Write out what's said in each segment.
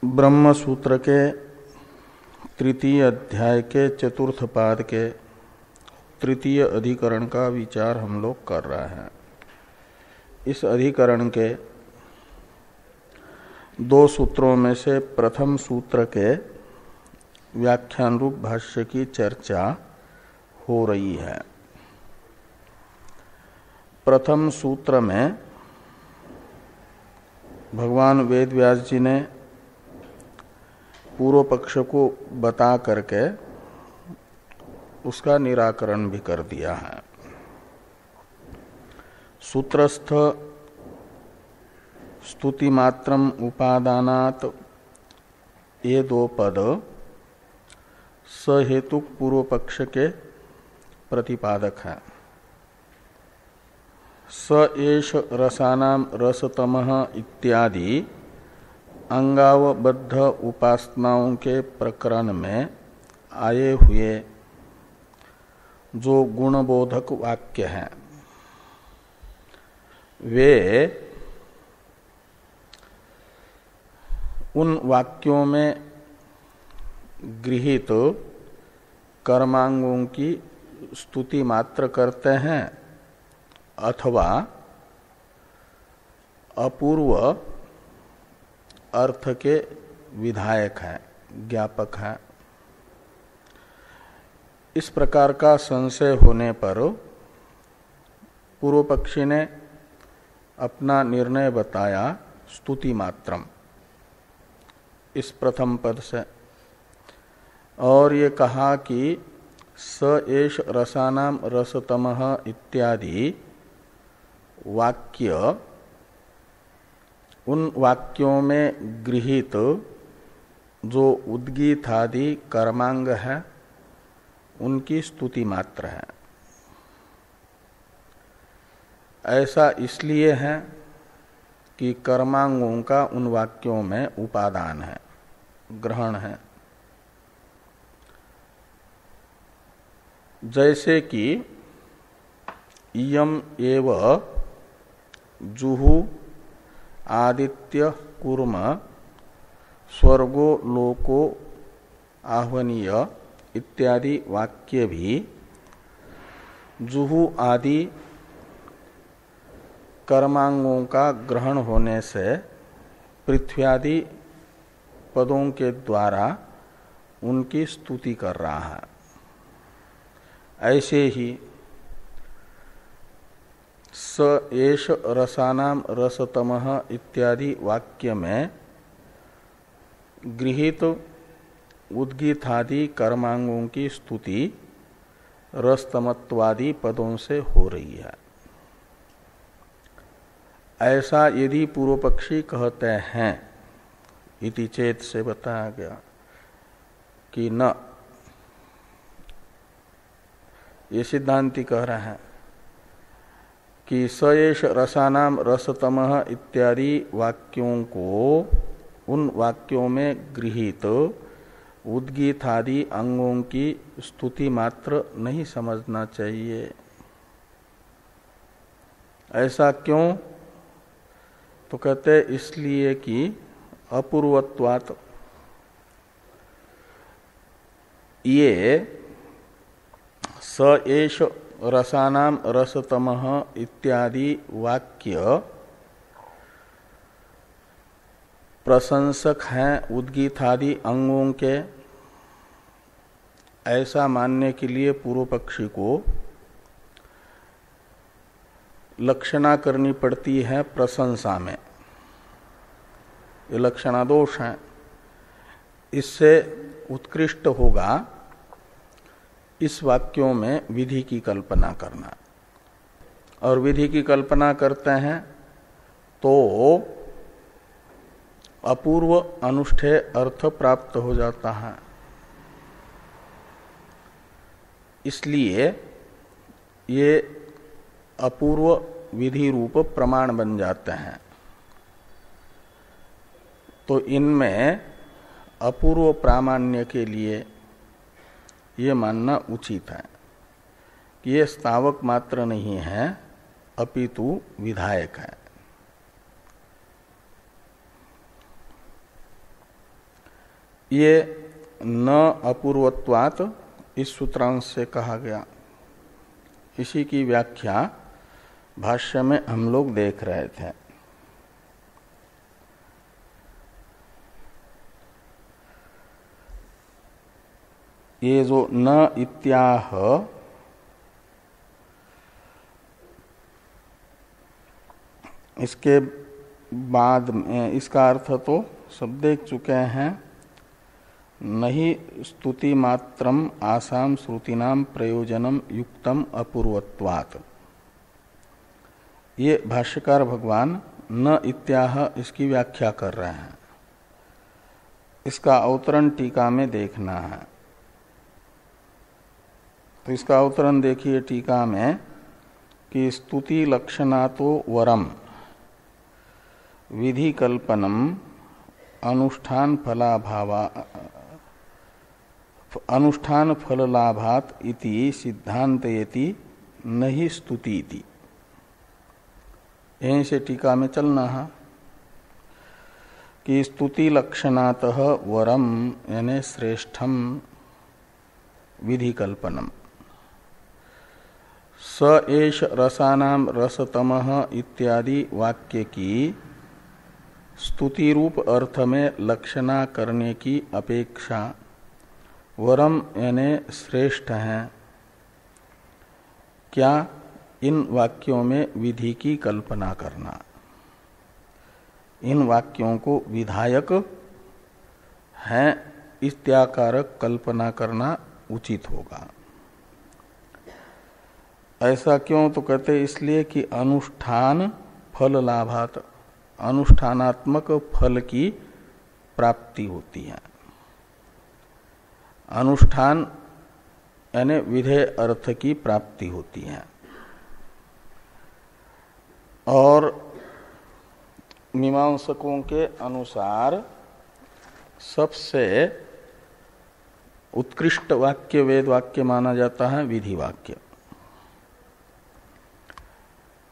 ब्रह्म सूत्र के तृतीय अध्याय के चतुर्थ पाद के तृतीय अधिकरण का विचार हम लोग कर रहे हैं। इस अधिकरण के दो सूत्रों में से प्रथम सूत्र के व्याख्यान रूप भाष्य की चर्चा हो रही है। प्रथम सूत्र में भगवान वेद व्यास जी ने पूर्व पक्ष को बता करके उसका निराकरण भी कर दिया है। सूत्रस्थ स्तुति मात्रम उपादानात ये दो पद सहेतुक पूर्व पक्ष के प्रतिपादक है। स एष रसानाम रसतमः इत्यादि अंगावबद्ध उपासनाओं के प्रकरण में आए हुए जो गुणबोधक वाक्य हैं वे उन वाक्यों में गृहीत कर्मांगों की स्तुति मात्र करते हैं अथवा अपूर्व अर्थ के विधायक है, ज्ञापक है। इस प्रकार का संशय होने पर पूर्व पक्षी ने अपना निर्णय बताया स्तुति मात्रम इस प्रथम पद से, और ये कहा कि स एष रसानाम रसतमः इत्यादि वाक्य उन वाक्यों में गृहीत जो उद्गीतादि कर्मांग है उनकी स्तुति मात्र है। ऐसा इसलिए है कि कर्मांगों का उन वाक्यों में उपादान है, ग्रहण है। जैसे कि इयम एव जुहु आदित्य कूर्म स्वर्गो लोको आह्वनीय इत्यादि वाक्य भी जुहु आदि कर्मांगों का ग्रहण होने से पृथ्व्यादि पदों के द्वारा उनकी स्तुति कर रहा है। ऐसे ही स एष रसानाम रसतमः इत्यादि वाक्य में गृहीत उद्गीतादि कर्मांगों की स्तुति रसतमत्वादि पदों से हो रही है। ऐसा यदि पूर्व पक्षी कहते हैं इति चेत से बताया गया कि न, ये सिद्धांति कह रहे हैं कि स एष रसानाम रसतमः इत्यादि वाक्यों को उन वाक्यों में गृहीत उद्गीतादि अंगों की स्तुति मात्र नहीं समझना चाहिए। ऐसा क्यों? तो कहते इसलिए कि अपूर्वत्वात् ये स एष रसानाम रसतमः इत्यादि वाक्य प्रशंसक हैं उद्गीतादि अंगों के, ऐसा मानने के लिए पूर्व पक्षी को लक्षणा करनी पड़ती है प्रशंसा में। ये लक्षणा दोष है। इससे उत्कृष्ट होगा इस वाक्यों में विधि की कल्पना करना, और विधि की कल्पना करते हैं तो अपूर्व अनुष्ठेय अर्थ प्राप्त हो जाता है। इसलिए ये अपूर्व विधि रूप प्रमाण बन जाते हैं। तो इनमें अपूर्व प्रामाण्य के लिए ये मानना उचित है कि ये स्थावक मात्र नहीं है अपितु विधायक है। ये न अपूर्वत्वात् इस सूत्रांश से कहा गया। इसी की व्याख्या भाष्य में हम लोग देख रहे थे। ये जो न इत्याह इसके बाद में इसका अर्थ तो सब देख चुके हैं। नहीं स्तुति मात्रम आसाम श्रुतिनाम प्रयोजनम युक्तम अपूर्वत्वात्। ये भाष्यकार भगवान न इत्याह इसकी व्याख्या कर रहे हैं। इसका अवतरण टीका में देखना है। तो इसका अवतरण देखिए टीका में कि स्तुति लक्षणातो वरम विधि कल्पनम अनुष्ठान फल लाभात इति सिद्धांतयति नहीं स्तुति इति। यहीं से टीका में चलना है कि स्तुति लक्षणातः वरम यानी श्रेष्ठम विधि कल्पनम स एष रसानाम रसतमः इत्यादि वाक्य की स्तुति रूप अर्थ में लक्षणा करने की अपेक्षा वरम यानी श्रेष्ठ है क्या इन वाक्यों में विधि की कल्पना करना। इन वाक्यों को विधायक है इत्याकारक कल्पना करना उचित होगा। ऐसा क्यों? तो कहते इसलिए कि अनुष्ठान फल लाभात, अनुष्ठानात्मक फल की प्राप्ति होती है। अनुष्ठान यानी विधेय अर्थ की प्राप्ति होती है। और मीमांसकों के अनुसार सबसे उत्कृष्ट वाक्य वेद वाक्य माना जाता है विधि वाक्य,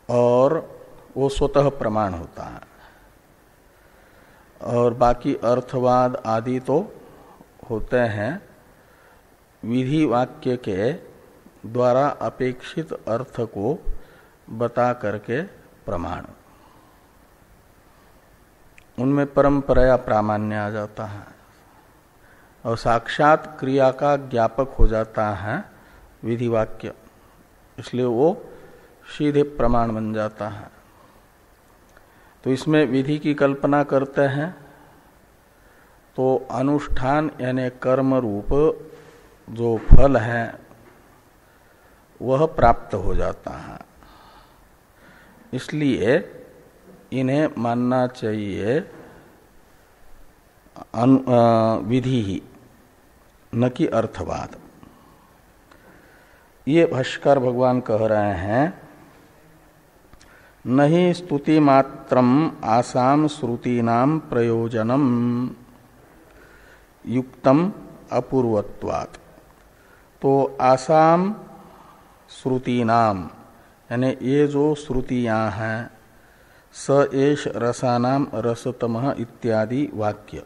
और वो स्वतः प्रमाण होता है। और बाकी अर्थवाद आदि तो होते हैं विधि वाक्य के द्वारा अपेक्षित अर्थ को बता करके प्रमाण। उनमें परंपराया प्रामाण्य आ जाता है और साक्षात क्रिया का ज्ञापक हो जाता है विधि वाक्य, इसलिए वो सीधे प्रमाण बन जाता है। तो इसमें विधि की कल्पना करते हैं तो अनुष्ठान यानी कर्म रूप जो फल है वह प्राप्त हो जाता है। इसलिए इन्हें मानना चाहिए विधि ही, न कि अर्थवाद। ये भाष्यकार भगवान कह रहे हैं नहीं स्तुति मात्रम आसाम श्रुतीनाम प्रयोजनम युक्तम अपूर्वत्वात्। तो आसाम श्रुतीनाम यानी ये जो श्रुतियां हैं स एष रसानाम रसतमः इत्यादि वाक्य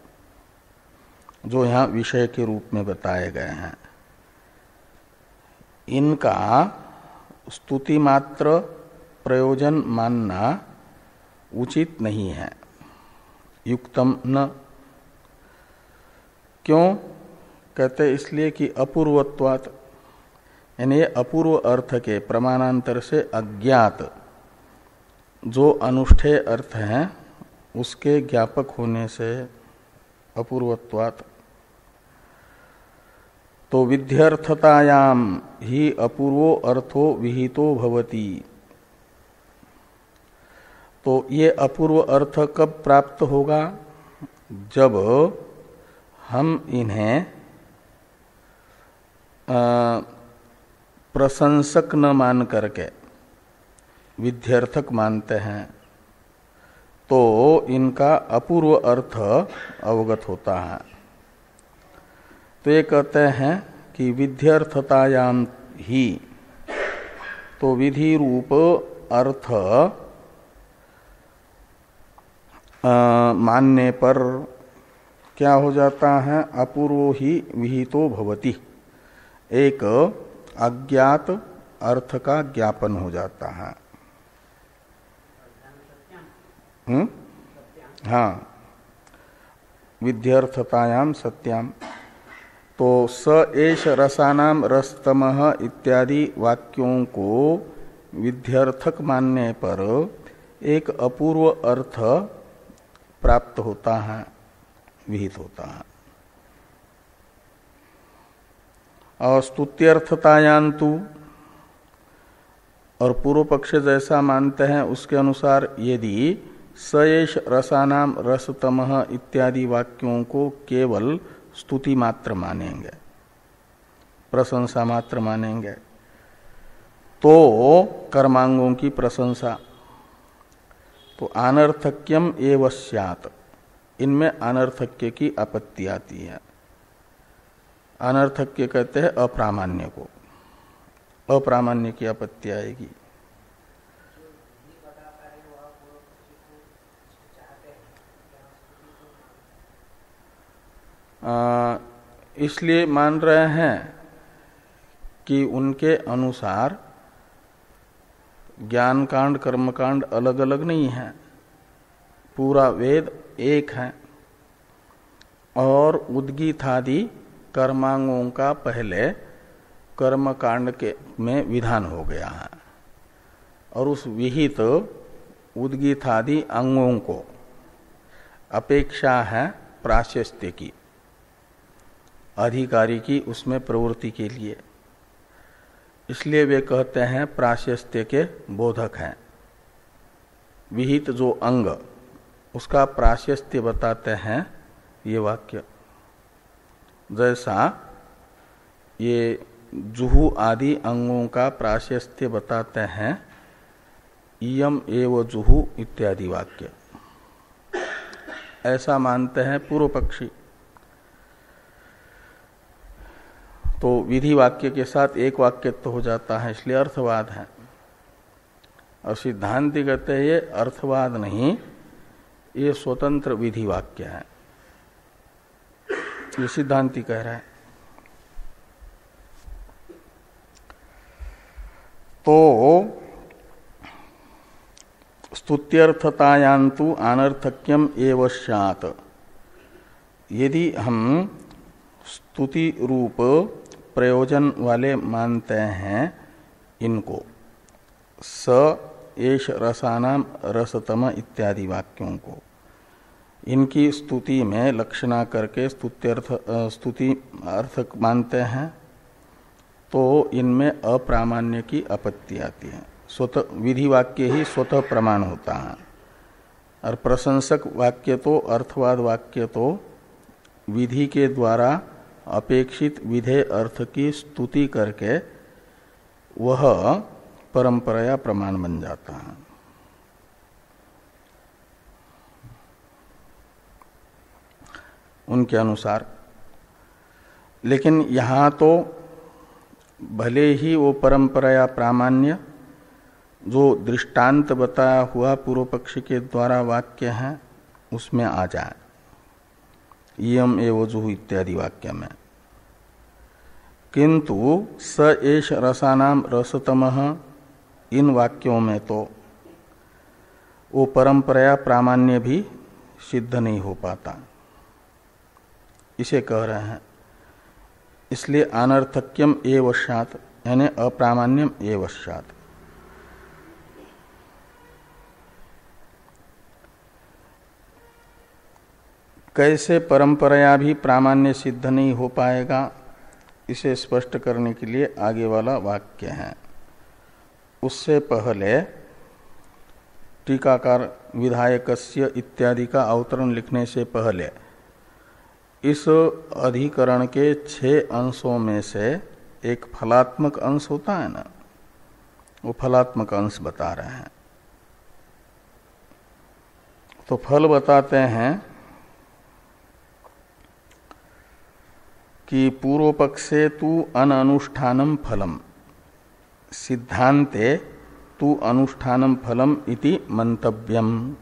जो यहाँ विषय के रूप में बताए गए हैं, इनका स्तुति मात्र प्रयोजन मानना उचित नहीं है, युक्तम न। क्यों कहते? इसलिए कि अपूर्वत्वात् यानी अपूर्व अर्थ के प्रमाणांतर से अज्ञात जो अनुष्ठेय अर्थ हैं उसके ज्ञापक होने से अपूर्वत्वात्। तो विध्यर्थतायाम ही अपूर्वो अर्थो विहितो भवति। तो ये अपूर्व अर्थ कब प्राप्त होगा? जब हम इन्हें प्रशंसक न मान करके विध्यर्थक मानते हैं तो इनका अपूर्व अर्थ अवगत होता है। तो ये कहते हैं कि विध्यर्थतायाम ही, तो विधि रूप अर्थ मानने पर क्या हो जाता है? अपूर्वो ही विहितो भवति, एक अज्ञात अर्थ का ज्ञापन हो जाता है। हाँ, विध्यर्थतायाम सत्याम। तो स एष रसानाम रसतमः इत्यादि वाक्यों को विध्यर्थक मानने पर एक अपूर्व अर्थ प्राप्त होता है, विहित होता है। और स्तुत्यर्थतायांतु, और पूर्व पक्ष जैसा मानते हैं उसके अनुसार यदि सएष रसानाम रसतमः इत्यादि वाक्यों को केवल स्तुति मात्र मानेंगे, प्रशंसा मात्र मानेंगे, तो कर्मांगों की प्रशंसा, तो अनर्थक्यम एव स्यात्, इनमें अनर्थक्य की आपत्ति आती है। अनर्थक्य कहते हैं अप्रामाण्य को, अप्रामाण्य की आपत्ति आएगी। इसलिए मान रहे हैं कि उनके अनुसार ज्ञान कांड कर्म कांड अलग अलग नहीं है, पूरा वेद एक है, और उद्गीतादि कर्मांगों का पहले कर्म कांड के में विधान हो गया है, और उस विहित उद्गीतादि अंगों को अपेक्षा है प्राशस्त्य की, अधिकारी की उसमें प्रवृत्ति के लिए। इसलिए वे कहते हैं प्राशस्त्य के बोधक हैं। विहित जो अंग उसका प्राशस्त्य बताते हैं ये वाक्य। जैसा ये जुहू आदि अंगों का प्राशस्त्य बताते हैं इयम एव जुहू इत्यादि वाक्य, ऐसा मानते हैं पूर्व पक्षी। तो विधि वाक्य के साथ एक वाक्य तो हो जाता है, इसलिए अर्थवाद है। और सिद्धांति कहते हैं ये अर्थवाद नहीं, ये स्वतंत्र विधि वाक्य है, ये सिद्धांति कह रहा है। तो स्तुत्यर्थतायांतु अनर्थक्यम एव स्यात्, यदि हम स्तुति रूप प्रयोजन वाले मानते हैं इनको, स एष रसानाम रसतम इत्यादि वाक्यों को, इनकी स्तुति में लक्षणा करके स्तुति अर्थ मानते हैं, तो इनमें अप्रामाण्य की आपत्ति आती है। स्वतः विधि वाक्य ही स्वतः प्रमाण होता है, और प्रशंसक वाक्य तो, अर्थवाद वाक्य तो विधि के द्वारा अपेक्षित विधेय अर्थ की स्तुति करके वह परंपराया प्रमाण बन जाता है। उनके अनुसार। लेकिन यहां तो भले ही वो परंपराया प्रामाण्य जो दृष्टांत बताया हुआ पूर्व पक्ष के द्वारा वाक्य है उसमें आ जाए, इयम एव जुहू इत्यादि वाक्य में, किंतु स एष रसानाम रसतमः इन वाक्यों में तो वो परंपराया प्रामाण्य भी सिद्ध नहीं हो पाता, इसे कह रहे हैं। इसलिए अनर्थक्यम एव स्यात्, यानी अप्रामाण्यम एव स्यात्। कैसे परंपराया भी प्रामाण्य सिद्ध नहीं हो पाएगा, इसे स्पष्ट करने के लिए आगे वाला वाक्य है। उससे पहले टीकाकार विधायकस्य इत्यादि का अवतरण लिखने से पहले इस अधिकरण के 6 अंशों में से एक फलात्मक अंश होता है ना, वो फलात्मक अंश बता रहे हैं। तो फल बताते हैं कि पूर्व पक्षे तु अननुष्ठानम फलम, सिद्धांते तु अनुष्ठानम फलम इति मंतव्यम।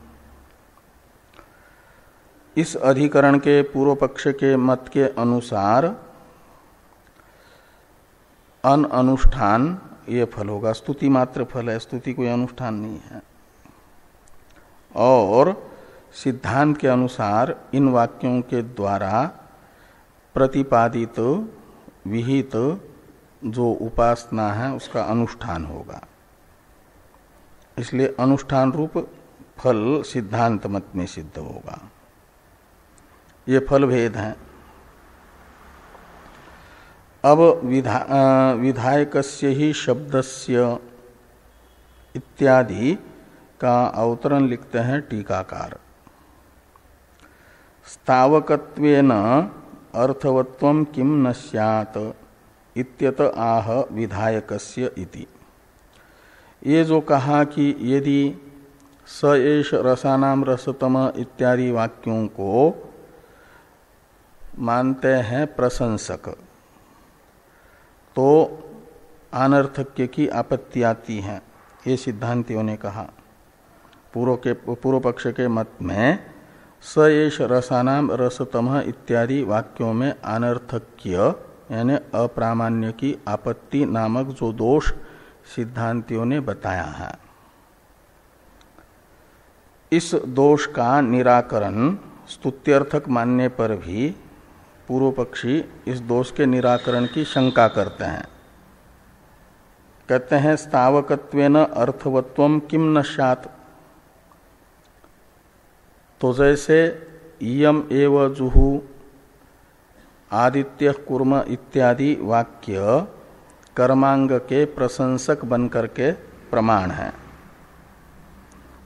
इस अधिकरण के पूर्व पक्ष के मत के अनुसार अनुष्ठान ये फल होगा। स्तुति मात्र फल है, स्तुति कोई अनुष्ठान नहीं है। और सिद्धांत के अनुसार इन वाक्यों के द्वारा प्रतिपादित विहित जो उपासना है उसका अनुष्ठान होगा। इसलिए अनुष्ठान रूप फल सिद्धांत मत में सिद्ध होगा। ये फल भेद हैं। अब विधायकस्य ही शब्दस्य इत्यादि का अवतरण लिखते हैं टीकाकार। स्थावकत्वेन अर्थवत्वं किम न स्यात् इत्यत आह विधायकस्य इति। ये जो कहा कि यदि स एष रसानाम रसतम इत्यादि वाक्यों को मानते हैं प्रशंसक, तो अनर्थक्य की आपत्ति आती है, ये सिद्धांतियों ने कहा। पूर्व पक्ष के मत में स एष रसानाम रसतम इत्यादि वाक्यों में अनर्थक्य यानी अप्रामाण्य की आपत्ति नामक जो दोष सिद्धांतियों ने बताया है, इस दोष का निराकरण स्तुत्यर्थक मानने पर भी पूर्व पक्षी इस दोष के निराकरण की शंका करते हैं। कहते हैं स्थावकत्वेन अर्थवत्वम किम न स्यात्। तो जैसे इयम एव जुहु आदित्य कुर्म इत्यादि वाक्य कर्मांग के प्रशंसक बनकर के प्रमाण है,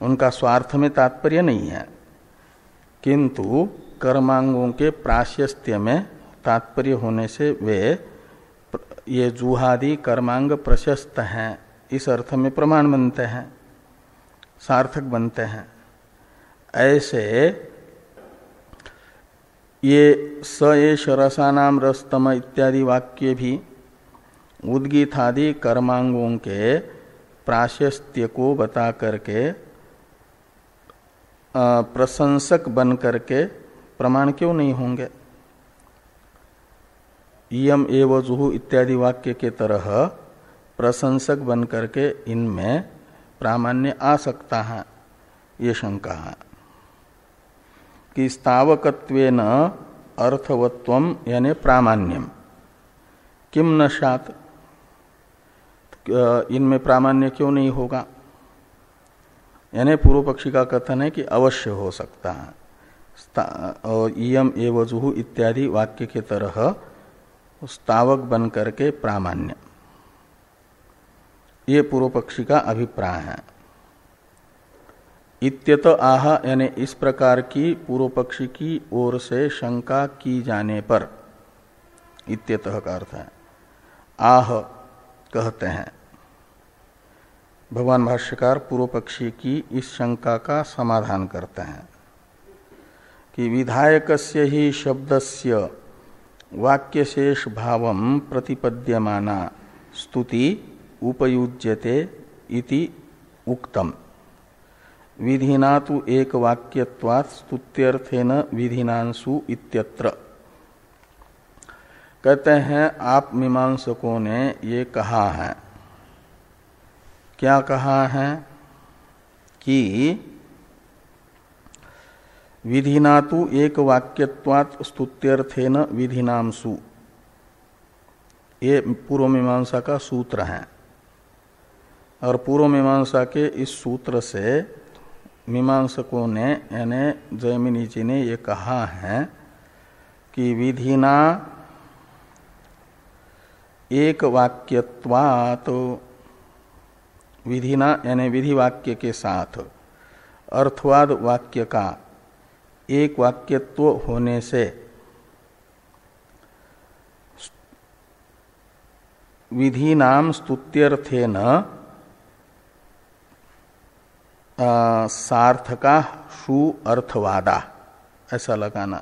उनका स्वार्थ में तात्पर्य नहीं है, किंतु कर्मांगों के प्राशस्त्य में तात्पर्य होने से वे ये जुहादि कर्मांग प्रशस्त हैं, इस अर्थ में प्रमाण बनते हैं, सार्थक बनते हैं। ऐसे ये स एष रसानाम रसतम इत्यादि वाक्य भी उद्गीतादि कर्मांगों के प्राशस्त्य को बता करके प्रशंसक बन करके प्रमाण क्यों नहीं होंगे। इयम एव जुहु इत्यादि वाक्य के तरह प्रशंसक बन करके इनमें प्रामाण्य आ सकता है, ये शंका है कि स्थावकत्वेन अर्थवत्वम यानी प्रामाण्यम किम न स्यात्, इनमें प्रामाण्य क्यों नहीं होगा। यानी पूर्व पक्षी का कथन है कि अवश्य हो सकता है, और इयम एव जुहु इत्यादि वाक्य के तरह स्थावक बन करके प्रामाण्य, ये पूर्व पक्षी का अभिप्राय है। इत्यत आह यानी इस प्रकार की पूर्व पक्षी की ओर से शंका की जाने पर, इत्यतः का अर्थ है आह कहते हैं। भगवान भाष्यकार पूर्व पक्षी की इस शंका का समाधान करते हैं कि विधायकस्य ही शब्दस्य वाक्यशेष भावं प्रतिपद्यमाना स्तुति उपयुज्यते इति उक्तम। विधिना तु एक वाक्यत्वात् स्तुत्यर्थेन विधिनांसु इत्यत्र। कहते हैं आप मीमांसकों ने ये कहा है, क्या कहा है कि विधिना तु एक वाक्यत्वात् स्तुत्यर्थेन विधिनांसु, ये पूर्व मीमांसा का सूत्र है। और पूर्व मीमांसा के इस सूत्र से मीमांसकों ने यानी जैमिनी जी ने ये कहा है कि विधिना एक वाक्यत्वात्, विधिना यानी विधि वाक्य के साथ अर्थवाद वाक्य का एक वाक्यत्व होने से विधि नाम स्तुत्यर्थेन सार्थका शु अर्थवादा, ऐसा लगाना।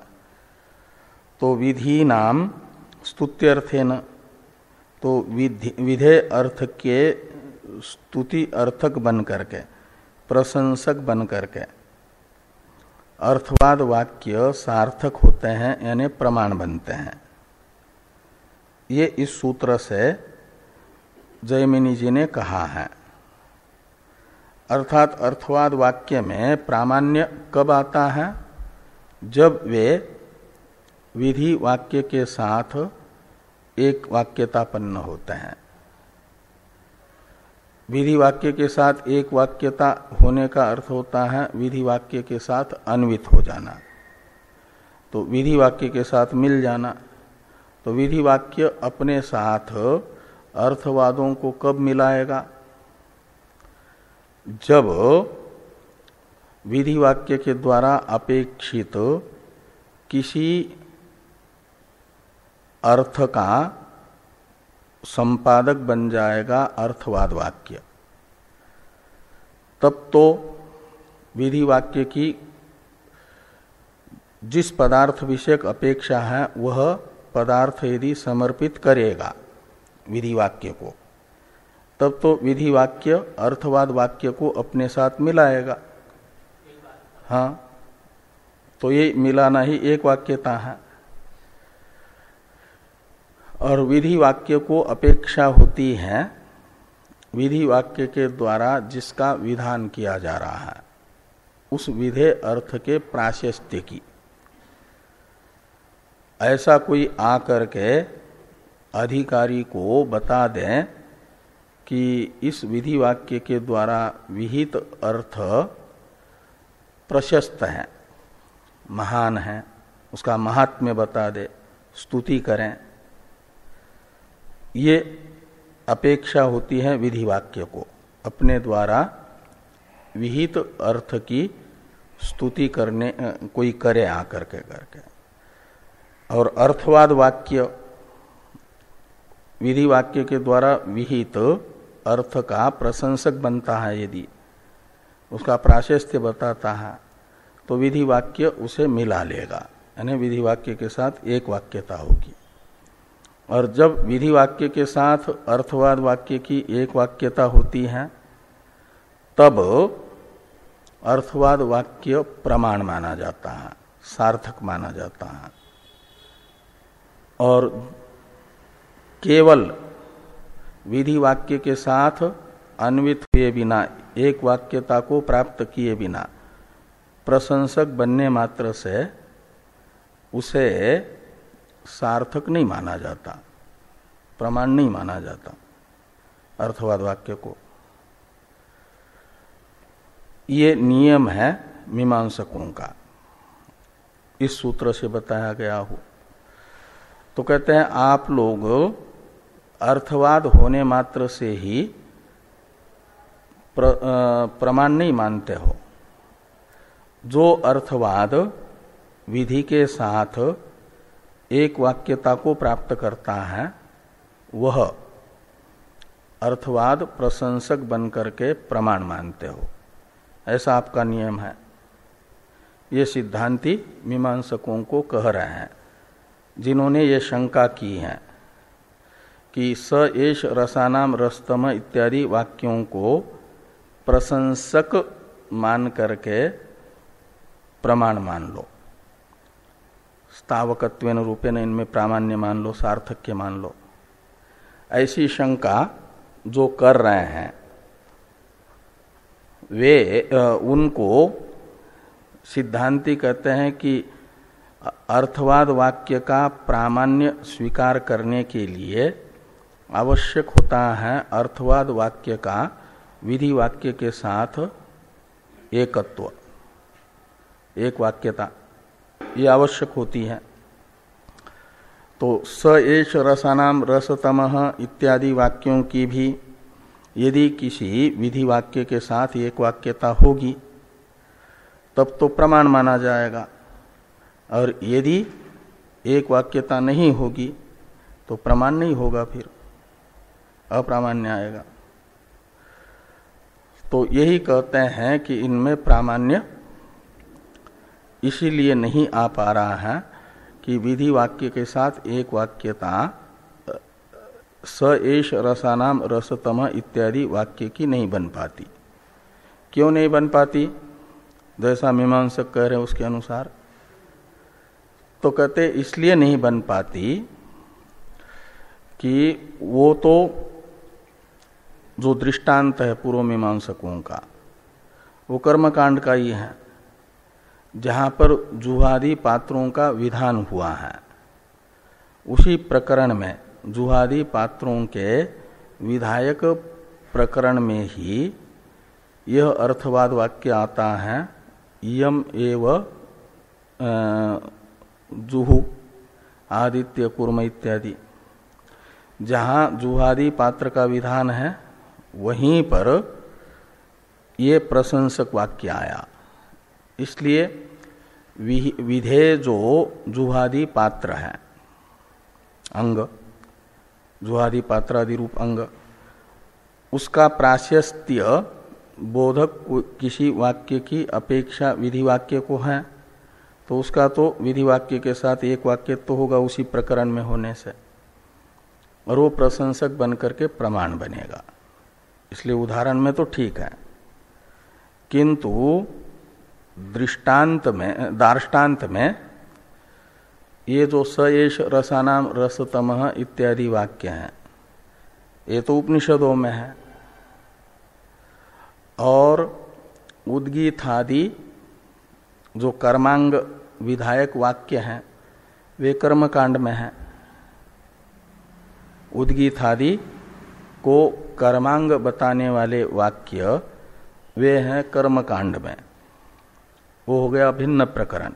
तो विधि नाम स्तुत्यर्थेन, तो विधेय अर्थ के स्तुति अर्थक बन करके, प्रशंसक बन करके, अर्थवाद वाक्य सार्थक होते हैं यानी प्रमाण बनते हैं। ये इस सूत्र से जैमिनी जी ने कहा है। अर्थात अर्थवाद वाक्य में प्रामाण्य कब आता है? जब वे विधि वाक्य के साथ एक वाक्यतापन्न होते हैं। विधि वाक्य के साथ एक वाक्यता होने का अर्थ होता है विधि वाक्य के साथ अन्वित हो जाना, तो विधि वाक्य के साथ मिल जाना। तो विधि वाक्य अपने साथ अर्थवादों को कब मिलाएगा? जब विधि वाक्य के द्वारा अपेक्षित किसी अर्थ का संपादक बन जाएगा अर्थवाद वाक्य, तब तो विधि वाक्य की जिस पदार्थ विषयक अपेक्षा है वह पदार्थ यदि समर्पित करेगा विधि वाक्य को, तब तो विधि वाक्य अर्थवाद वाक्य को अपने साथ मिलाएगा। हाँ, तो ये मिलाना ही एक वाक्यता है। और विधि वाक्य को अपेक्षा होती है विधि वाक्य के द्वारा जिसका विधान किया जा रहा है उस विधेय अर्थ के प्राशस्त्य की। ऐसा कोई आकर के अधिकारी को बता दें कि इस विधि वाक्य के द्वारा विहित अर्थ प्रशस्त है, महान है, उसका महात्म्य बता दे, स्तुति करें, ये अपेक्षा होती है विधि वाक्य को अपने द्वारा विहित अर्थ की स्तुति करने कोई करे आकर के करके। और अर्थवाद वाक्य विधि वाक्य के द्वारा विहित अर्थ का प्रशंसक बनता है, यदि उसका प्राशस्त्य बताता है तो विधि वाक्य उसे मिला लेगा, यानी विधि वाक्य के साथ एक वाक्यता होगी। और जब विधि वाक्य के साथ अर्थवाद वाक्य की एक वाक्यता होती है तब अर्थवाद वाक्य प्रमाण माना जाता है, सार्थक माना जाता है। और केवल विधि वाक्य के साथ अन्वित हुए बिना, एक वाक्यता को प्राप्त किए बिना प्रशंसक बनने मात्र से उसे सार्थक नहीं माना जाता, प्रमाण नहीं माना जाता अर्थवाद वाक्य को। ये नियम है मीमांसकों का, इस सूत्र से बताया गया हो। तो कहते हैं आप लोग अर्थवाद होने मात्र से ही प्रमाण नहीं मानते हो। जो अर्थवाद विधि के साथ एक वाक्यता को प्राप्त करता है वह अर्थवाद प्रशंसक बनकर के प्रमाण मानते हो, ऐसा आपका नियम है। ये सिद्धांती मीमांसकों को कह रहे हैं जिन्होंने ये शंका की है कि स एष रसानाम रस्तम इत्यादि वाक्यों को प्रशंसक मान करके प्रमाण मान लो, स्थावकत्वेन रूपेण इनमें प्रामाण्य मान लो, सार्थक्य मान लो। ऐसी शंका जो कर रहे हैं वे उनको सिद्धांती कहते हैं कि अर्थवाद वाक्य का प्रामाण्य स्वीकार करने के लिए आवश्यक होता है अर्थवाद वाक्य का विधि वाक्य के साथ एकत्व, एक वाक्यता, ये आवश्यक होती है। तो स एष रसानाम रसतमः इत्यादि वाक्यों की भी यदि किसी विधि वाक्य के साथ एक वाक्यता होगी तब तो प्रमाण माना जाएगा, और यदि एक वाक्यता नहीं होगी तो प्रमाण नहीं होगा, फिर अप्रामाण्य आएगा। तो यही कहते हैं कि इनमें प्रामाण्य इसीलिए नहीं आ पा रहा है कि विधि वाक्य के साथ एक वाक्यता स एष रसानाम रसतम इत्यादि वाक्य की नहीं बन पाती। क्यों नहीं बन पाती? जैसा मीमांसक कह रहे हैं उसके अनुसार। तो कहते इसलिए नहीं बन पाती कि वो तो जो दृष्टांत है पूर्व मीमांसकों का वो कर्मकांड का ही है, जहां पर जुहादि पात्रों का विधान हुआ है। उसी प्रकरण में जुहादि पात्रों के विधायक प्रकरण में ही यह अर्थवाद वाक्य आता है, यम एव जुहु आदित्य कुर्म इत्यादि। जहां जुहादि पात्र का विधान है वहीं पर ये प्रशंसक वाक्य आया। इसलिए विधेय जो जुहादि पात्र है, अंग जुहादि पात्र आदि रूप अंग, उसका प्राशस्त्य बोधक किसी वाक्य की अपेक्षा विधि वाक्य को है, तो उसका तो विधि वाक्य के साथ एक वाक्य तो होगा उसी प्रकरण में होने से, और वो प्रशंसक बन करके प्रमाण बनेगा। इसलिए उदाहरण में तो ठीक है, किंतु दृष्टांत में दार्ष्टान्त में ये जो स एष रसानाम रसतमः इत्यादि वाक्य हैं, ये तो उपनिषदों में है, और उद्गीतादि जो कर्मांग विधायक वाक्य हैं वे कर्मकांड में हैं। उद्गीतादि को कर्मांग बताने वाले वाक्य वे हैं कर्मकांड में। वो हो गया भिन्न प्रकरण।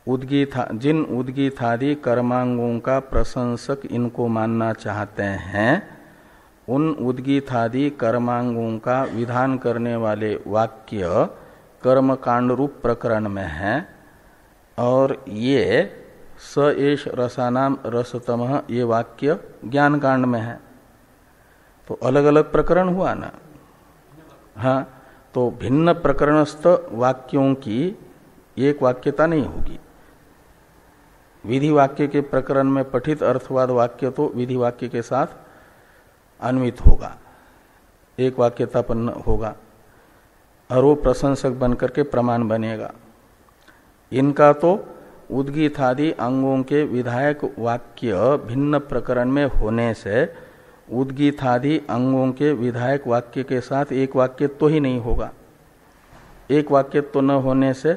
जिन उद्गीतादि कर्मांगों का प्रशंसक इनको मानना चाहते हैं, उन उद्गीतादि कर्मांगों का विधान करने वाले वाक्य कर्मकांड रूप प्रकरण में है, और ये स एष रसानाम रसतमः ये वाक्य ज्ञान कांड में है। तो अलग अलग प्रकरण हुआ ना। हाँ, तो भिन्न प्रकरणस्थ वाक्यों की एक वाक्यता नहीं होगी। विधि वाक्य के प्रकरण में पठित अर्थवाद वाक्य तो विधि वाक्य के साथ अन्वित होगा, एक वाक्यतापन्न होगा, और वो प्रशंसक बनकर के प्रमाण बनेगा। इनका तो उद्गीतादि अंगों के विधायक वाक्य भिन्न प्रकरण में होने से उद्गीतादि अंगों के विधायक वाक्य के साथ एक वाक्य तो ही नहीं होगा। एक वाक्य तो न होने से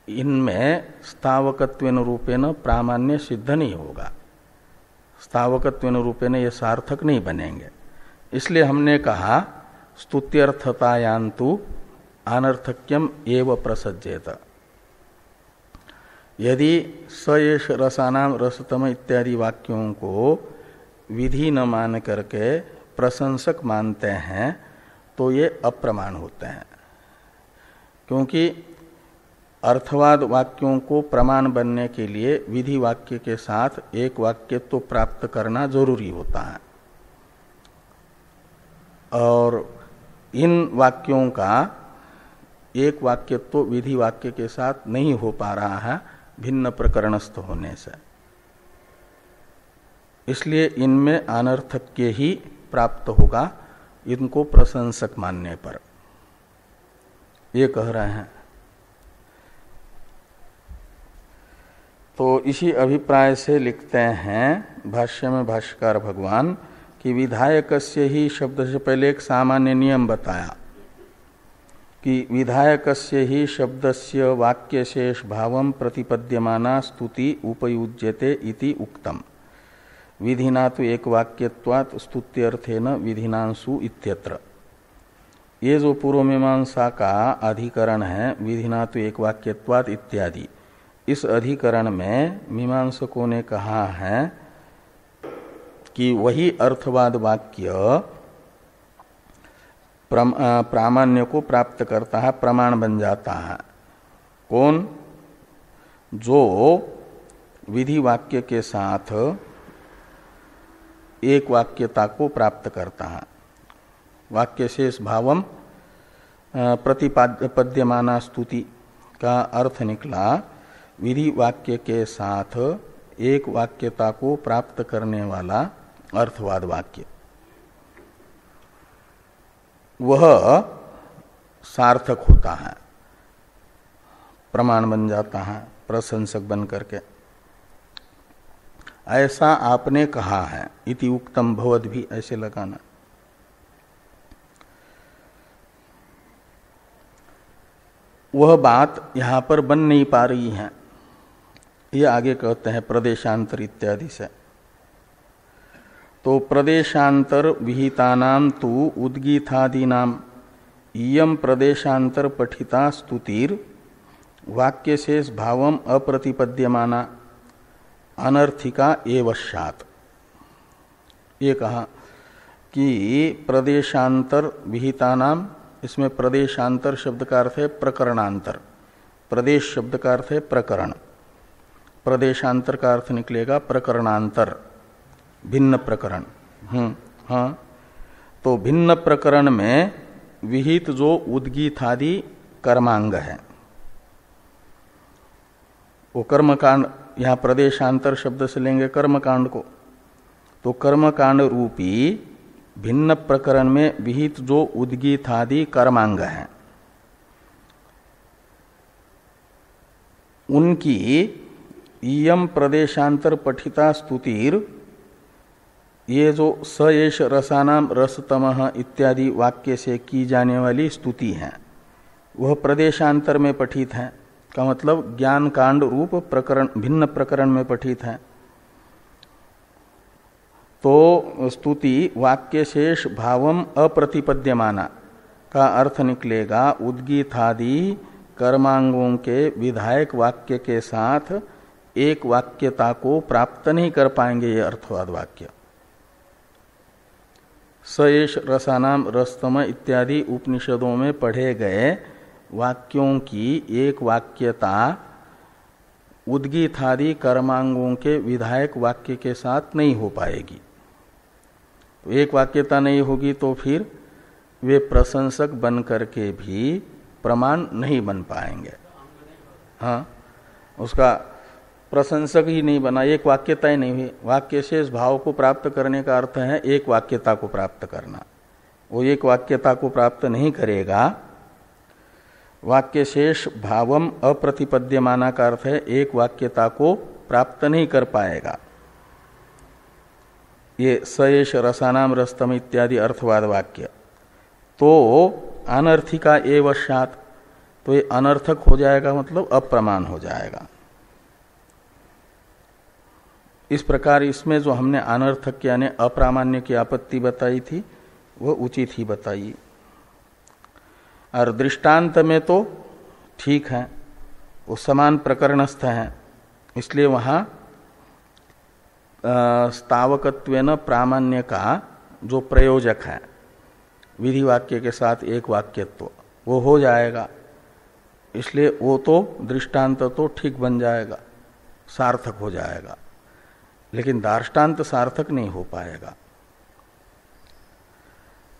इनमें स्थावकत्वेन रूपेण प्रामाण्य सिद्ध नहीं होगा, स्थावकत्वेन रूपेण ये सार्थक नहीं बनेंगे। इसलिए हमने कहा स्तुत्यर्थतायान्तु अनर्थक्यम एव प्रसज्जेत। यदि स एष रसानाम रसतम इत्यादि वाक्यों को विधि न मान करके प्रशंसक मानते हैं तो ये अप्रमाण होते हैं, क्योंकि अर्थवाद वाक्यों को प्रमाण बनने के लिए विधि वाक्य के साथ एक वाक्य तो प्राप्त करना जरूरी होता है, और इन वाक्यों का एक वाक्य तो विधि वाक्य के साथ नहीं हो पा रहा है भिन्न प्रकरणस्थ होने से। इसलिए इनमें अनर्थक्य ही प्राप्त होगा इनको प्रशंसक मानने पर, ये कह रहे हैं। तो इसी अभिप्राय से लिखते हैं भाष्य में भाष्यकार भगवान कि विधायकस्य ही शब्द से पहले एक सामान्य नियम बताया कि विधायकस्य ही शब्दस्य वाक्यशेष भावं प्रतिपद्यमाना स्तुति उपयुज्यते इति उक्तम। विधिना तो एक वाक्यत्वात् स्तुत्यर्थेन विधिनांसु इत्यत्र। ये जो पूर्व मीमांसा का अधिकरण है विधिना तो एक वाक्यत्वात् इत्यादि, इस अधिकरण में मीमांसकों ने कहा है कि वही अर्थवाद वाक्य प्रामाण्य को प्राप्त करता है, प्रमाण बन जाता है। कौन? जो विधि वाक्य के साथ एक वाक्यता को प्राप्त करता है। वाक्य शेष भावम प्रतिपद्यमाना स्तुति का अर्थ निकला विधि वाक्य के साथ एक वाक्यता को प्राप्त करने वाला अर्थवाद वाक्य, वह सार्थक होता है। प्रमाण बन जाता है, प्रशंसक बन करके। ऐसा आपने कहा है, इति उक्तम भवद भी ऐसे लगाना। वह बात यहां पर बन नहीं पा रही है, ये आगे कहते हैं प्रदेशांतर इत्यादि से। तो प्रदेशांतर विहितानाम तु उद्गीतादीनाम इयम प्रदेशांतर पठिता स्तुतिर वाक्य शेष भावम अप्रतिपद्यमाना अनर्थिका एवश्यात। ये कहा कि प्रदेशांतर विहितानाम, इसमें प्रदेशांतर शब्द का अर्थ है प्रकरणांतर, प्रदेश शब्द का अर्थ है प्रकरण, प्रदेशांतर का अर्थ निकलेगा प्रकरणांतर, भिन्न प्रकरण। हाँ, तो भिन्न प्रकरण में विहित जो उद्गीतादि कर्मांग है, वो कर्मकांड, यहाँ प्रदेशांतर शब्द से लेंगे कर्मकांड को, तो कर्मकांड रूपी भिन्न प्रकरण में विहित जो उद्गीतादि कर्मांग हैं, उनकी इयम प्रदेशांतर पठिता स्तुतिर, ये जो स एष रसानाम रसतमः इत्यादि वाक्य से की जाने वाली स्तुति है, वह प्रदेशांतर में पठित है, का मतलब ज्ञान कांड रूप प्रकरण, भिन्न प्रकरण में पठित है। तो स्तुति वाक्य शेष भावम अप्रतिपद्यमाना का अर्थ निकलेगा उद्गीतादि कर्मांगों के विधायक वाक्य के साथ एक वाक्यता को प्राप्त नहीं कर पाएंगे। ये अर्थवाद वाक्य स एष रसानाम रसतम इत्यादि उपनिषदों में पढ़े गए वाक्यों की एक वाक्यता उद्गीतादि कर्मांगों के विधायक वाक्य के साथ नहीं हो पाएगी। तो एक वाक्यता नहीं होगी तो फिर वे प्रशंसक बन करके भी प्रमाण नहीं बन पाएंगे। हाँ, उसका प्रशंसक ही नहीं बना, एक वाक्यता ही नहीं हुई। वाक्य शेष भाव को प्राप्त करने का अर्थ है एक वाक्यता को प्राप्त करना। वो एक वाक्यता को प्राप्त नहीं करेगा। वाक्य शेष भावम अप्रतिपद्यमाना का अर्थ है एक वाक्यता को प्राप्त नहीं कर पाएगा। ये स एष रसानाम रसतम इत्यादि अर्थवाद वाक्य तो अनर्थिका एवश्यात, तो ये अनर्थक हो जाएगा, मतलब अप्रमाण हो जाएगा। इस प्रकार इसमें जो हमने अनर्थक यानी अप्रामाण्य की आपत्ति बताई थी वह उचित ही बताई। और दृष्टांत में तो ठीक है, वो समान प्रकरणस्थ है, इसलिए वहां स्थावकत्वेन प्रामाण्य का जो प्रयोजक है विधि वाक्य के साथ एक वाक्यत्व वो हो जाएगा। इसलिए वो तो दृष्टांत तो ठीक बन जाएगा, सार्थक हो जाएगा, लेकिन दार्ष्टान्त सार्थक नहीं हो पाएगा।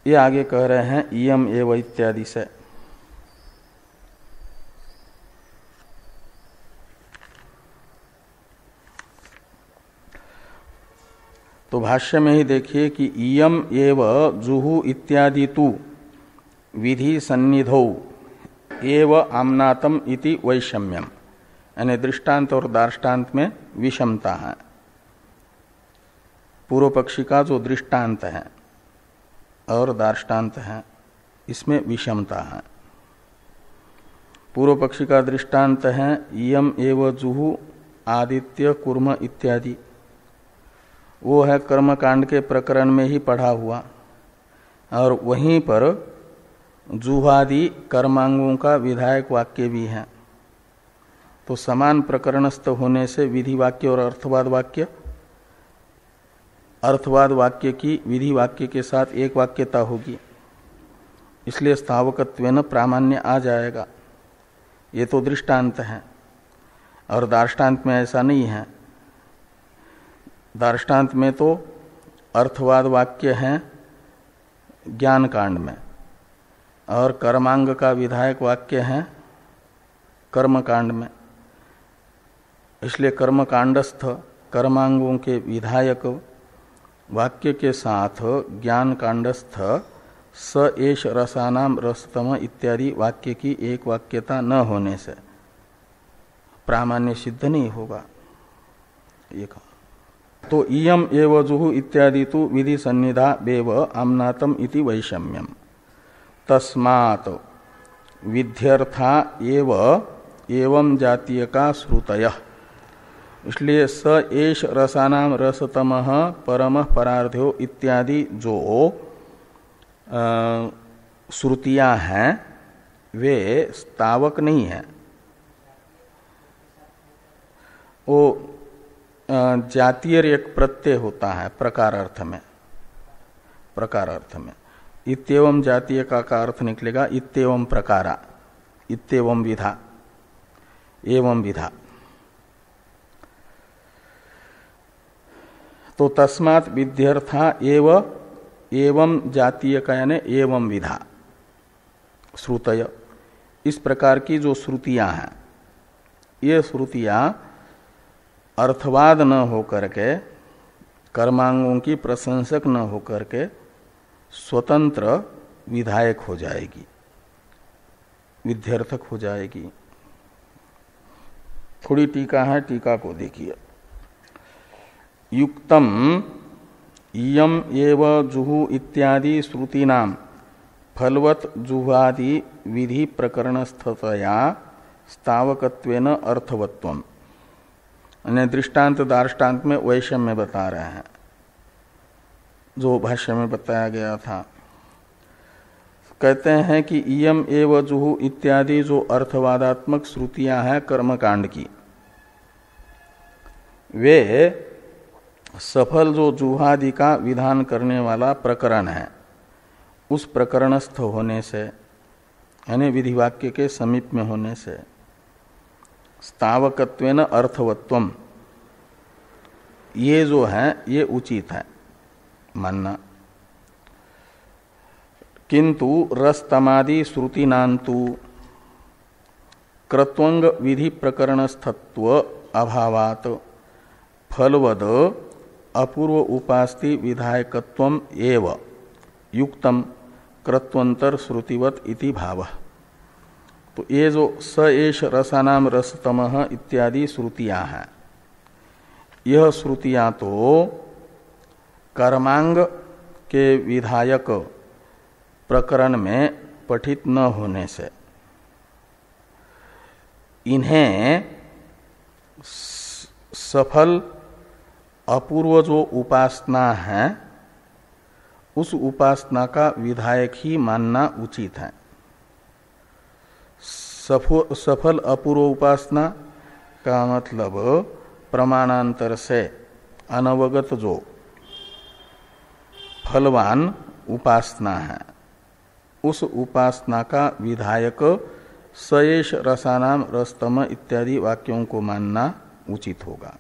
ये आगे कह रहे हैं इयम एव इत्यादि से। तो भाष्य में ही देखिए कि इयम एव जुहु इत्यादि तु विधि सन्निधौ एव आम्नातम इति वैषम्यम, यानी दृष्टांत और दार्ष्टान्त में विषमता है। पूर्व पक्षी का जो दृष्टांत है और दार्ष्टान्त है इसमें विषमता है। पूर्व पक्षी का दृष्टांत है इयम एव जुहु आदित्य कुर्म इत्यादि, वो है कर्मकांड के प्रकरण में ही पढ़ा हुआ, और वहीं पर जुहादि कर्मांगों का विधायक वाक्य भी है। तो समान प्रकरणस्थ होने से विधि वाक्य और अर्थवाद वाक्य, अर्थवाद वाक्य की विधि वाक्य के साथ एक वाक्यता होगी, इसलिए स्थावकत्वेन प्रामाण्य आ जाएगा। ये तो दृष्टांत है, और दार्ष्टान्त में ऐसा नहीं है। दार्ष्टान्त में तो अर्थवाद वाक्य हैं ज्ञान कांड में, और कर्मांग का विधायक वाक्य है कर्म कांड में। इसलिए कर्मकांडस्थ कर्मांगों के विधायक वाक्य के साथ ज्ञान कांडस्थ स एष रसानाम रसतम इत्यादि वाक्य की एक वाक्यता न होने से प्रामाण्य सिद्ध नहीं होगा। ये कहा तो इयम एव जुहु इत्यादि तो विधि सन्निधा बेव आम्नातम इति वैषम्यम तस्मात् विध्यर्था एव एवं जातीय का श्रुतय। इसलिए स एष रसानाम रसतमः परमः परार्ध्यो इत्यादि जो श्रुतियां हैं वे स्थावक नहीं है, वो जातीय एक प्रत्यय होता है प्रकार अर्थ में। प्रकार अर्थ में इत्येवं जातीय का अर्थ निकलेगा इत्येवं प्रकारा, इत्येवं विधा, एवं विधा। तो तस्मात् विध्यर्था एव एवं जातीय का यानी एवं विधा श्रुतय। इस प्रकार की जो श्रुतियां हैं ये श्रुतियां अर्थवाद न होकर के, कर्मांगों की प्रशंसक न होकर के स्वतंत्र विधायक हो जाएगी, विध्यर्थक हो जाएगी। थोड़ी टीका है, टीका को देखिए। युक्तम इयम एव जुहु इत्यादि श्रुतीनाम फलवत जुहादि विधि प्रकरणस्थतया स्थावकत्वेन अर्थवत्वम। यानी दृष्टांत दार्ष्टान्त में वैषम्य बता रहे हैं जो भाष्य में बताया गया था। कहते हैं कि इयम एव जुहु इत्यादि जो अर्थवादात्मक श्रुतियां हैं कर्मकांड की, वे सफल जो जुहादि का विधान करने वाला प्रकरण है उस प्रकरणस्थ होने से यानी विधिवाक्य के समीप में होने से स्थावकत्वेन अर्थवत्वम, ये जो है ये उचित है मानना। किंतु रसतमादि श्रुतिनांतु कृत्वंग विधि प्रकरणस्थत्व अभावात फलवद अपूर्व उपास्ति विधायकत्वम एव युक्तम कृत्वंतर श्रुतिवत इति भावः। तो ये जो स एष रसानाम रसतमः इत्यादि श्रुतियां हैं, यह श्रुतियां तो कर्मांग के विधायक प्रकरण में पठित न होने से इन्हें सफल अपूर्व जो उपासना है उस उपासना का विधायक ही मानना उचित है। सफल अपूर्व उपासना का मतलब प्रमाणांतर से अनवगत जो फलवान उपासना है उस उपासना का विधायक सयेष रसानाम रसतम इत्यादि वाक्यों को मानना उचित होगा।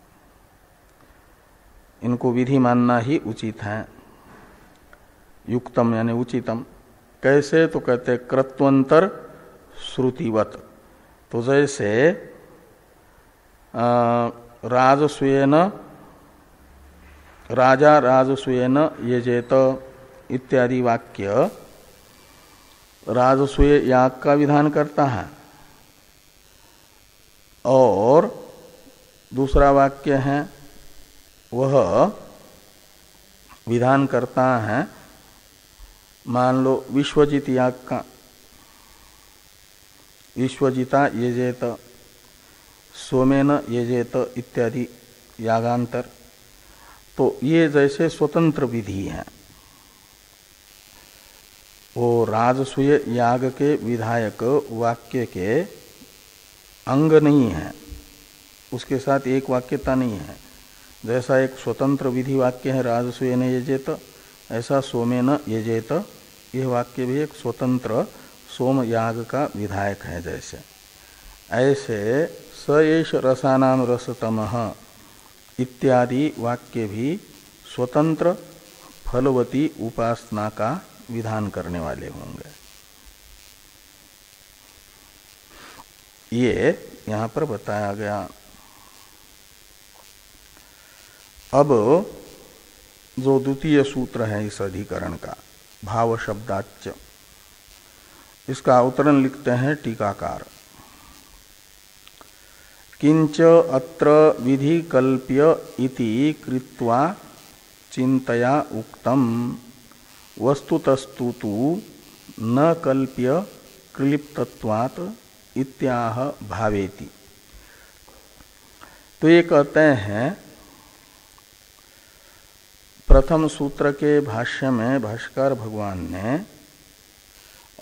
इनको विधि मानना ही उचित है। युक्तम यानी उचितम। कैसे? तो कहते कृत्वंतर श्रुतिवत। तो जैसे राजसूयेन राजा राजसूयेन यजेत इत्यादि वाक्य राजसूय याग का विधान करता है और दूसरा वाक्य है वह विधान करता है मान लो विश्वजित याग का, विश्वजिता यजेत सोमेन यजेत इत्यादि यागांतर। तो ये जैसे स्वतंत्र विधि है, वो राजसूय याग के विधायक वाक्य के अंग नहीं है, उसके साथ एक वाक्यता नहीं है। जैसा एक स्वतंत्र विधि वाक्य है राजसूय न यजेत, ऐसा सोमेन यजेत यह वाक्य भी एक स्वतंत्र सोम याग का विधायक है। जैसे ऐसे स एष रसानाम रसतमः इत्यादि वाक्य भी स्वतंत्र फलवती उपासना का विधान करने वाले होंगे। ये यहां पर बताया गया। अब जो द्वितीय सूत्र है इस अधिकरण का भाव शब्दाच्च, इसका अवतरण लिखते हैं टीकाकार किंच अत्र विधि कल्प्य इति कृत्वा चिंतया उक्तम वस्तुतस्तु तु न कल्प्य क्लिप्तत्वात् इत्याह भावेति। तो ये कहते हैं प्रथम सूत्र के भाष्य में भाष्यकार भगवान ने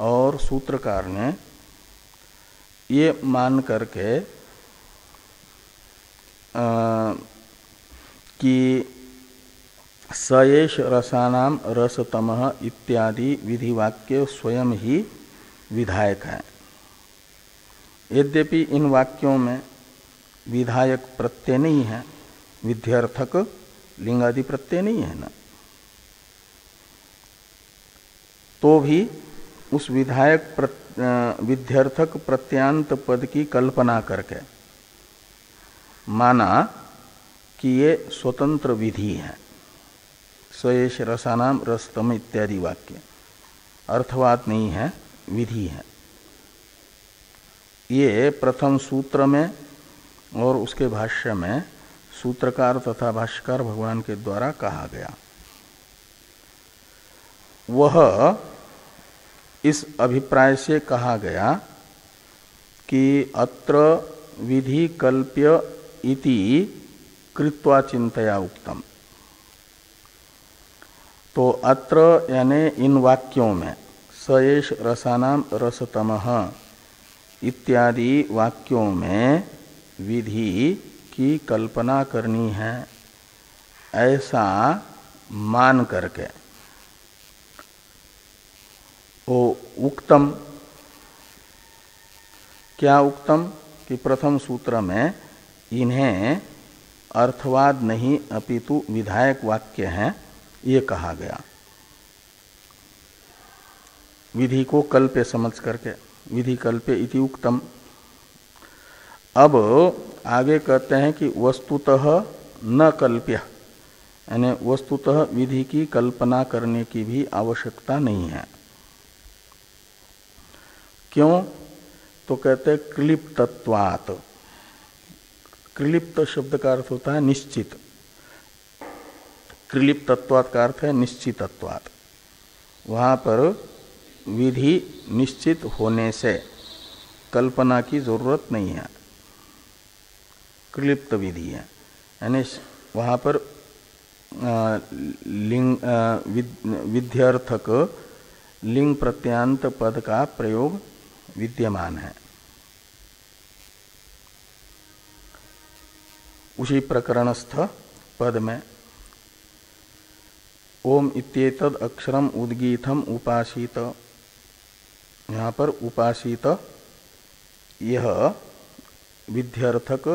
और सूत्रकार ने ये मान करके कि सयेष रसानाम रसतमः इत्यादि विधिवाक्य स्वयं ही विधायक है। यद्यपि इन वाक्यों में विधायक प्रत्यय नहीं है, विध्यर्थक लिंगादि प्रत्यय नहीं है ना, तो भी उस विधायक विध्यर्थक प्रत्यांत पद की कल्पना करके माना कि ये स्वतंत्र विधि है। स्वयेष रसानाम रसतम इत्यादि वाक्य अर्थवाद नहीं है, विधि है। ये प्रथम सूत्र में और उसके भाष्य में सूत्रकार तथा भाष्यकार भगवान के द्वारा कहा गया। वह इस अभिप्राय से कहा गया कि अत्र विधि कल्प्य इति कृत्वा चिंतया उक्तम। तो अत्र यानी इन वाक्यों में सयेष रसानाम रसतमः इत्यादि वाक्यों में विधि की कल्पना करनी है, ऐसा मान करके वो उक्तम। क्या उक्तम कि प्रथम सूत्र में इन्हें अर्थवाद नहीं अपितु विधायक वाक्य हैं, ये कहा गया। विधि को कल्प्य समझ करके, विधि कल्प्य इति उक्तम। अब आगे कहते हैं कि वस्तुतः न कल्प्य, यानी वस्तुतः विधि की कल्पना करने की भी आवश्यकता नहीं है। क्यों? तो कहते हैं क्लिप्तत्वात्। क्लिप्त शब्द का अर्थ होता है निश्चित। क्लिप्तत्वात् का अर्थ है निश्चितत्वात्। वहां पर विधि निश्चित होने से कल्पना की जरूरत नहीं है, क्लिप्त विधि है। यानी वहां पर लिंग विध्यर्थक लिंग प्रत्यांत पद का प्रयोग विद्यमान है। उसी प्रकरणस्थ पद में ओम इत्येतद अक्षरम उद्गीतम उपासीत, यहाँ पर उपासीत यह विध्यर्थक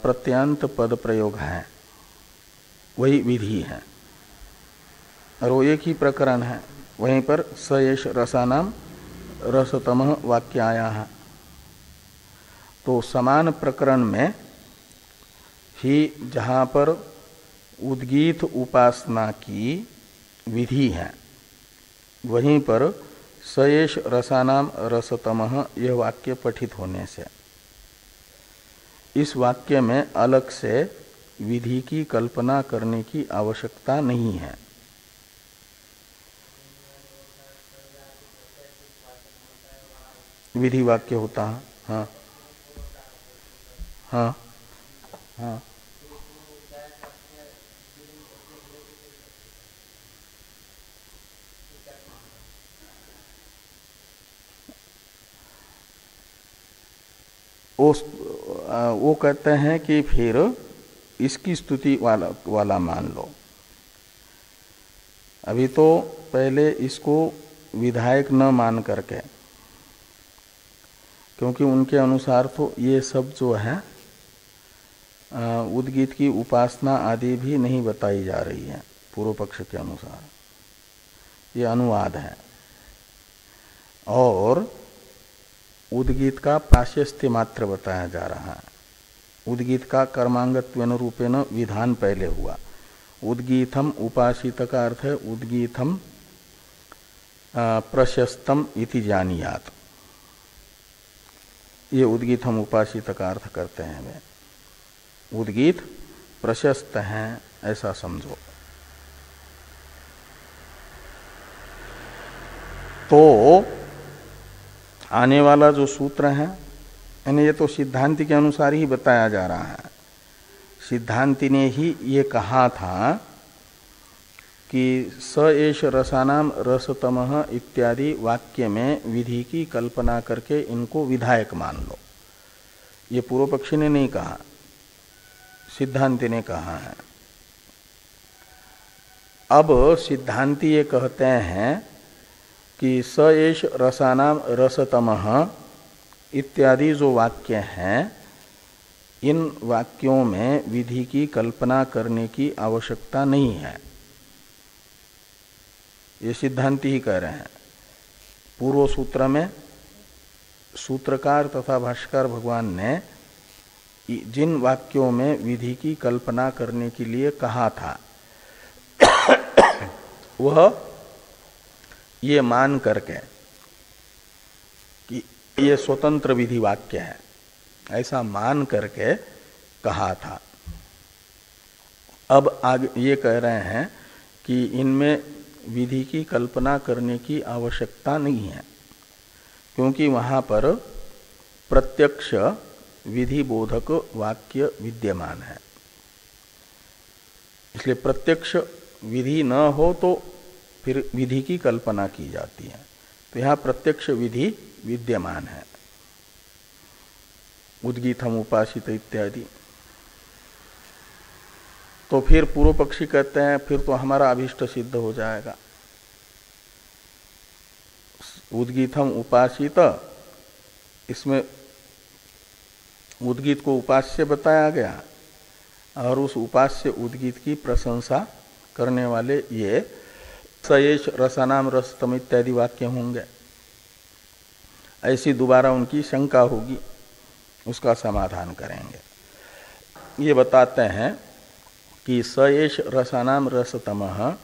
प्रत्यांत पद प्रयोग है, वही विधि है और वो एक ही प्रकरण है। वहीं पर सयेष रसानाम रसतमः वाक्य आया है। तो समान प्रकरण में ही जहाँ पर उद्गीत उपासना की विधि है, वहीं पर सयेष रसानाम रसतमः यह वाक्य पठित होने से इस वाक्य में अलग से विधि की कल्पना करने की आवश्यकता नहीं है। विधि वाक्य होता है। हाँ हाँ हाँ, वो कहते हैं कि फिर इसकी स्तुति वाला मान लो। अभी तो पहले इसको विधायक न मान करके, क्योंकि उनके अनुसार तो ये सब जो है उद्गीत की उपासना आदि भी नहीं बताई जा रही है। पूर्व पक्ष के अनुसार ये अनुवाद है और उद्गीत का प्राशस्त्य मात्र बताया जा रहा है। उद्गीत का कर्मांगत्वेन रूपेण विधान पहले हुआ। उद्गीतम उपासित का अर्थ है उद्गीतम प्रशस्तम इति जानियात। ये उद्गीत हम उपासित का अर्थ करते हैं। वे उद्गीत प्रशस्त हैं ऐसा समझो। तो आने वाला जो सूत्र है, यानी ये तो सिद्धांति के अनुसार ही बताया जा रहा है। सिद्धांति ने ही ये कहा था कि स एष रसानाम रसतमः इत्यादि वाक्य में विधि की कल्पना करके इनको विधायक मान लो। ये पूर्व पक्षी ने नहीं कहा, सिद्धांति ने कहा है। अब सिद्धांति ये कहते हैं कि स एष रसानाम रसतमः इत्यादि जो वाक्य हैं, इन वाक्यों में विधि की कल्पना करने की आवश्यकता नहीं है। ये सिद्धांति ही कह रहे हैं। पूर्व सूत्र में सूत्रकार तथा भाष्यकार भगवान ने जिन वाक्यों में विधि की कल्पना करने के लिए कहा था वह ये मान करके कि ये स्वतंत्र विधि वाक्य है, ऐसा मान करके कहा था। अब आगे ये कह रहे हैं कि इनमें विधि की कल्पना करने की आवश्यकता नहीं है, क्योंकि वहां पर प्रत्यक्ष विधि बोधक वाक्य विद्यमान है। इसलिए प्रत्यक्ष विधि न हो तो फिर विधि की कल्पना की जाती है। तो यहाँ प्रत्यक्ष विधि विद्यमान है, उद्गीतम उपासित इत्यादि। तो फिर पूर्व पक्षी कहते हैं फिर तो हमारा अभीष्ट सिद्ध हो जाएगा। उद्गीतम उपासित, इसमें उद्गीत को उपास्य बताया गया और उस उपास्य उद्गीत की प्रशंसा करने वाले ये सयेश रसानाम रसतम इत्यादि वाक्य होंगे। ऐसी दोबारा उनकी शंका होगी, उसका समाधान करेंगे। ये बताते हैं कि सयेश रसानाम रसतमः,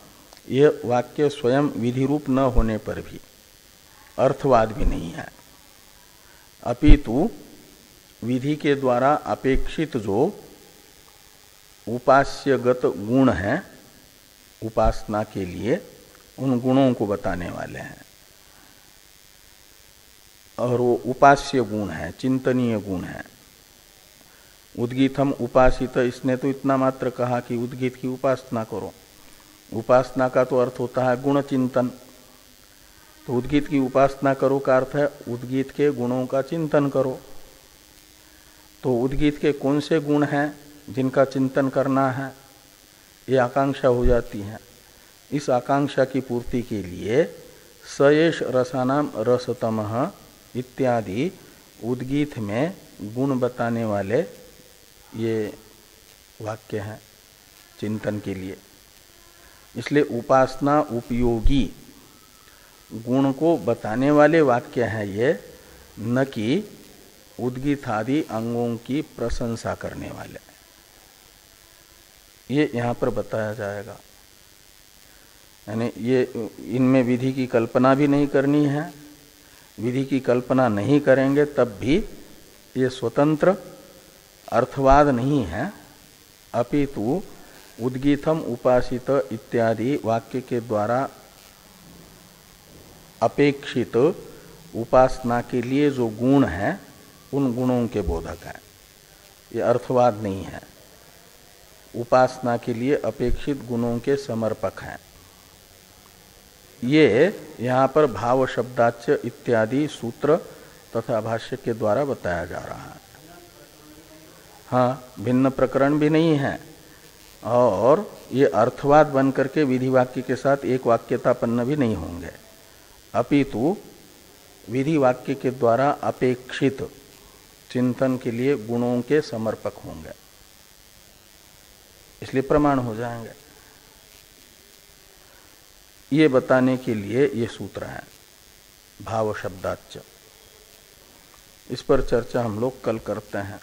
यह वाक्य स्वयं विधि रूप न होने पर भी अर्थवाद भी नहीं है, अपितु विधि के द्वारा अपेक्षित जो उपास्यगत गुण है उपासना के लिए, उन गुणों को बताने वाले हैं। और वो उपास्य गुण है, चिंतनीय गुण है। उद्गीतम उपासित, इसने तो इतना मात्र कहा कि उद्गीत की उपासना करो। उपासना का तो अर्थ होता है गुण चिंतन। तो उद्गीत की उपासना करो का अर्थ है उद्गीत के गुणों का चिंतन करो। तो उद्गीत के कौन से गुण हैं जिनका चिंतन करना है, ये आकांक्षा हो जाती है। इस आकांक्षा की पूर्ति के लिए सयेश रसानाम रसतमः इत्यादि उद्गीत में गुण बताने वाले ये वाक्य हैं चिंतन के लिए। इसलिए उपासना उपयोगी गुण को बताने वाले वाक्य हैं ये, न कि उद्गीत आदि अंगों की प्रशंसा करने वाले। ये यहाँ पर बताया जाएगा। यानी ये इनमें विधि की कल्पना भी नहीं करनी है। विधि की कल्पना नहीं करेंगे तब भी ये स्वतंत्र अर्थवाद नहीं है, अपितु उद्गीतम उपासित इत्यादि वाक्य के द्वारा अपेक्षित उपासना के लिए जो गुण हैं उन गुणों के बोधक है। ये अर्थवाद नहीं है, उपासना के लिए अपेक्षित गुणों के समर्पक हैं। ये यहाँ पर भाव शब्दाच्य इत्यादि सूत्र तथा भाष्य के द्वारा बताया जा रहा है। हाँ, भिन्न प्रकरण भी नहीं है और ये अर्थवाद बन करके विधि वाक्य के साथ एक वाक्यतापन्न भी नहीं होंगे, अपितु विधि वाक्य के द्वारा अपेक्षित चिंतन के लिए गुणों के समर्पक होंगे, इसलिए प्रमाण हो जाएंगे। ये बताने के लिए ये सूत्र है भाव शब्दाच्य। इस पर चर्चा हम लोग कल करते हैं।